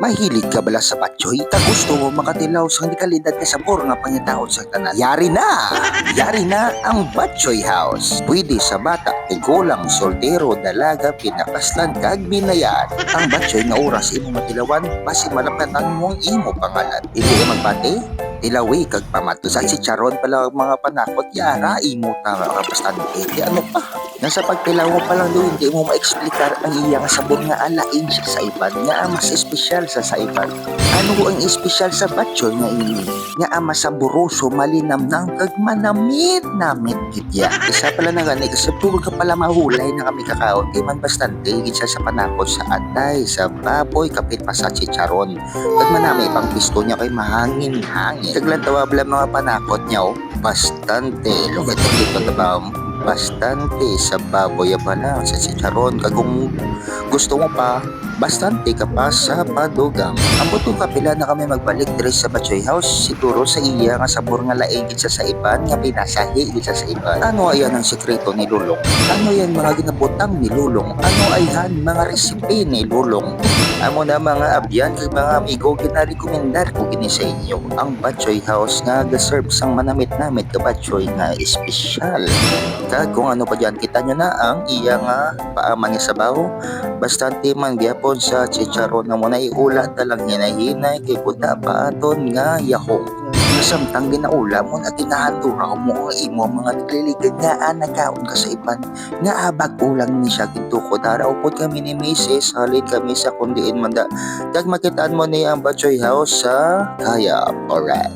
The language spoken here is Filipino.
Mahilig ka bala sa batchoy? Ta gusto mo makatilaw sa kalidad ka sabor nga pangitaon sa tanan. Yari na! Yari na ang Batchoy House. Pwede sa bata, tigulang, soltero, dalaga, pinakaslan, kag binayad. Ang batchoy nga oras imo matilawan, basi malapatan mo ang imo pangalan. Hindi ka magpati? Tilawi kag pamato sa chicharon pala ang mga panakot yara imo ta nga bastante. Di ano pa? Nasa pagtilaw mo pa lang doon, hindi mo ma-explicar ang iyang sabor nga alain siya sa iban, nga mas espesyal sa iban. Ano ang espesyal sa batchoy nga ini? Nga mas saboroso, malinamnang, kag manamit-namit gidya. Isa pala na gani, kasi puro ka pala mahulay na kami kakaon, di man bastante, gitsa sa panakot sa atay, sa baboy, kapit pa sa chicharon. Kag manami pang pisto niya kay mahangin-hangin. Kaglan tawabla mga panakot niya, oh, bastante. Lugat dito na bastante sa baboy pa na sa chicharon. Kung gusto mo pa, bastante ka pa sa padugang. Ang butong kapila na kami magbalik diri sa Batchoy House, siguro sa iya nga sabor nga laing sa iban, nga pinasahi sa iban. Ano ayan ang sekreto ni Lulong? Ano yan mga ginabutang ni Lulong? Ano ayan mga resipe ni Lulong? Amo na mga abyan kay mga amigo, ginarekomendar ko gini sa inyo ang Batchoy House nga ga-serve sang manamit-namit ka batchoy nga espesyal. Kag kung ano pa dyan, kita nyo na ang iya nga paaman nga sabaw. Bastante man gyapon sa chicharon na muna iulat talang hinay-hinay kay buta pa aton nga yahong. Samtang ginaula mo na ginahandura mo ang imo mga nagliligad nga nagkaon ka sa iban nga abag ulang ni siya gintuko dara upod kami ni Mrs. Halid kami sa kundiin manda. Kag makitaan mo niya ang Batchoy House sa kaya. Alright.